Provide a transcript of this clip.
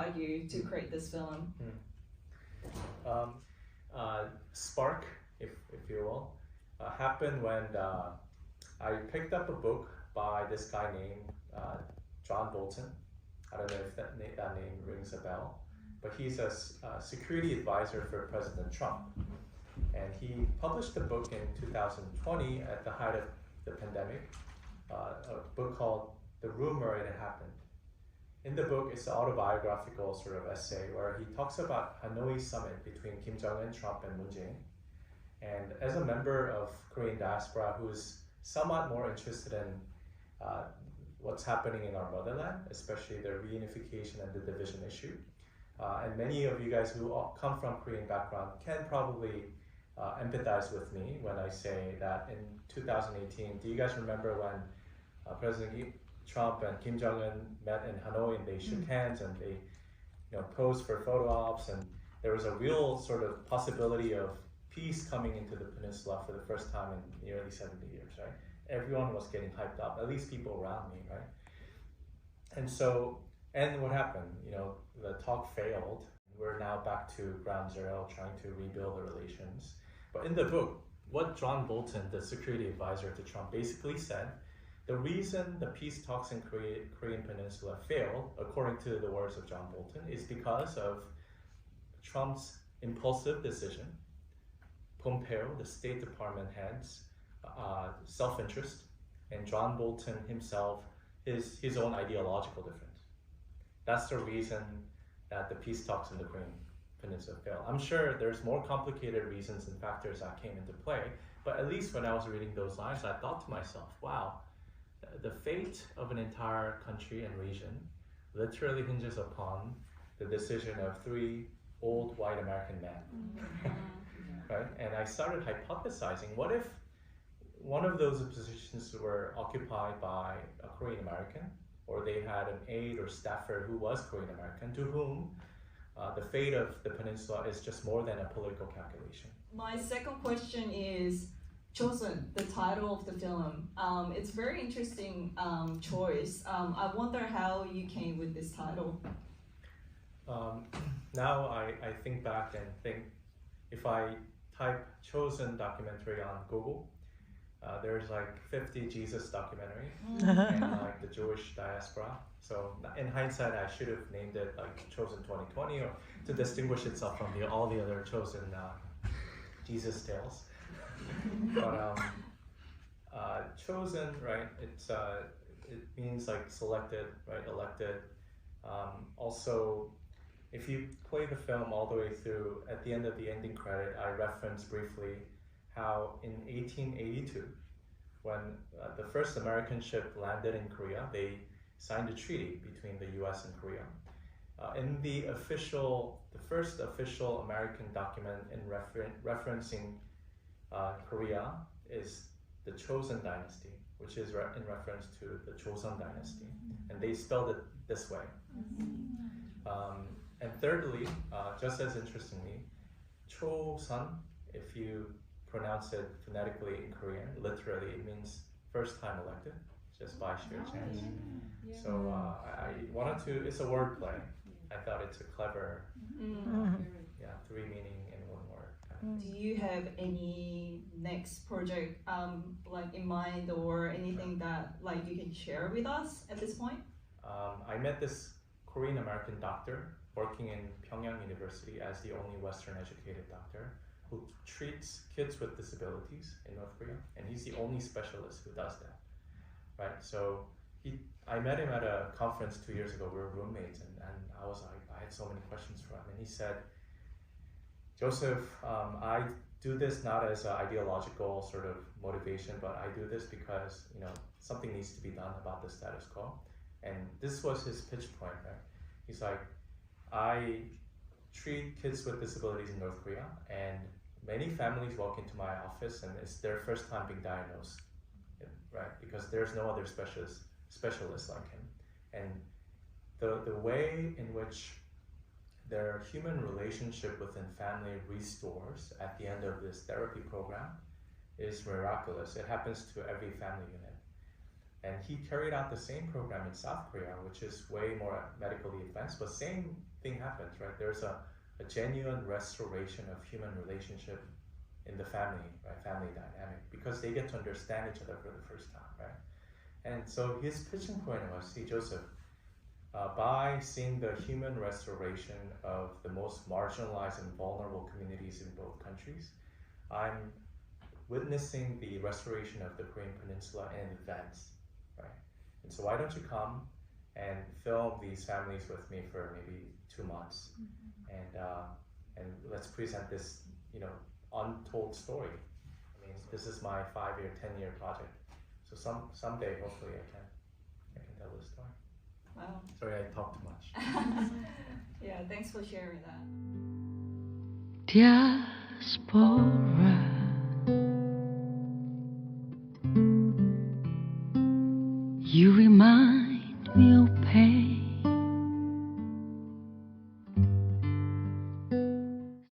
inspired you to create this film? Spark, if you will, happened when I picked up a book by this guy named John Bolton. I don't know if that name rings a bell, but he's a security advisor for President Trump. And he published a book in 2020 at the height of the pandemic, a book called The Rumor It Happened. In the book, it's an autobiographical sort of essay where he talks about Hanoi summit between Kim Jong-un, Trump, and Moon Jae-in. And as a member of Korean diaspora who's somewhat more interested in what's happening in our motherland, especially the reunification and the division issue, and many of you guys who all come from Korean background can probably empathize with me when I say that in 2018, do you guys remember when President Trump and Kim Jong-un met in Hanoi and they shook hands and they posed for photo ops, and there was a real sort of possibility of peace coming into the peninsula for the first time in nearly 70 years, right? Everyone was getting hyped up, at least people around me, right? And so, and what happened? The talk failed. We're now back to ground zero, trying to rebuild the relations. But in the book, what John Bolton, the security advisor to Trump, basically said, the reason the peace talks in Korean Peninsula failed, according to the words of John Bolton, is because of Trump's impulsive decision, Pompeo, the State Department head's self-interest, and John Bolton himself, his own ideological difference. That's the reason that the peace talks in the Korean Peninsula failed. I'm sure there's more complicated reasons and factors that came into play, but at least when I was reading those lines, I thought to myself, wow, the fate of an entire country and region literally hinges upon the decision of three old white American men, right? And I started hypothesizing, what if one of those positions were occupied by a Korean American, or they had an aide or staffer who was Korean American, to whom the fate of the peninsula is just more than a political calculation. My second question is Joseon, the title of the film. It's a very interesting choice. I wonder how you came with this title. Now I think back and think, if I type Chosen documentary on Google, there's like 50 Jesus documentary and like the Jewish diaspora. So in hindsight, I should have named it like Chosen 2020, or to distinguish itself from all the other Chosen Jesus tales. But chosen, right? It means like selected, right? Elected. Also, if you play the film all the way through, at the end of the ending credit, I reference briefly how in 1882, when the first American ship landed in Korea, they signed a treaty between the U.S. and Korea. In the first official American document in referencing Korea is the Chosun dynasty, which is in reference to the Joseon dynasty, and they spelled it this way. And thirdly, just as interestingly, Chosun, if you pronounce it phonetically in Korean, literally it means first time elected, just by sheer chance. So I wanted to, it's a word play. I thought it's a clever, three meaning in one word. Do you have any next project like in mind, or anything that like you can share with us at this point? I met this Korean American doctor working in Pyongyang University as the only Western educated doctor who treats kids with disabilities in North Korea, and he's the only specialist who does that, right? So I met him at a conference 2 years ago. We were roommates, and I was like, I had so many questions for him, and he said, Joseph, I do this not as an ideological sort of motivation, but I do this because something needs to be done about the status quo. And this was his pitch point, right? He's like, I treat kids with disabilities in North Korea, and many families walk into my office and it's their first time being diagnosed, right? Because there's no other specialist like him. And the way in which their human relationship within family restores at the end of this therapy program is miraculous. It happens to every family unit. And he carried out the same program in South Korea, which is way more medically advanced, but same thing happens, right? There's a genuine restoration of human relationship in the family, right? Family dynamic, because they get to understand each other for the first time, right? And so his pitching point was, see, Joseph, by seeing the human restoration of the most marginalized and vulnerable communities in both countries, I'm witnessing the restoration of the Korean Peninsula in advance, right? And so why don't you come and film these families with me for maybe 2 months, and let's present this, untold story. I mean, this is my 5-year, 10-year project. So someday, hopefully, I can tell this story. Wow. Sorry, I talk too much. Yeah, thanks for sharing that. Diaspora. You remind me of pain.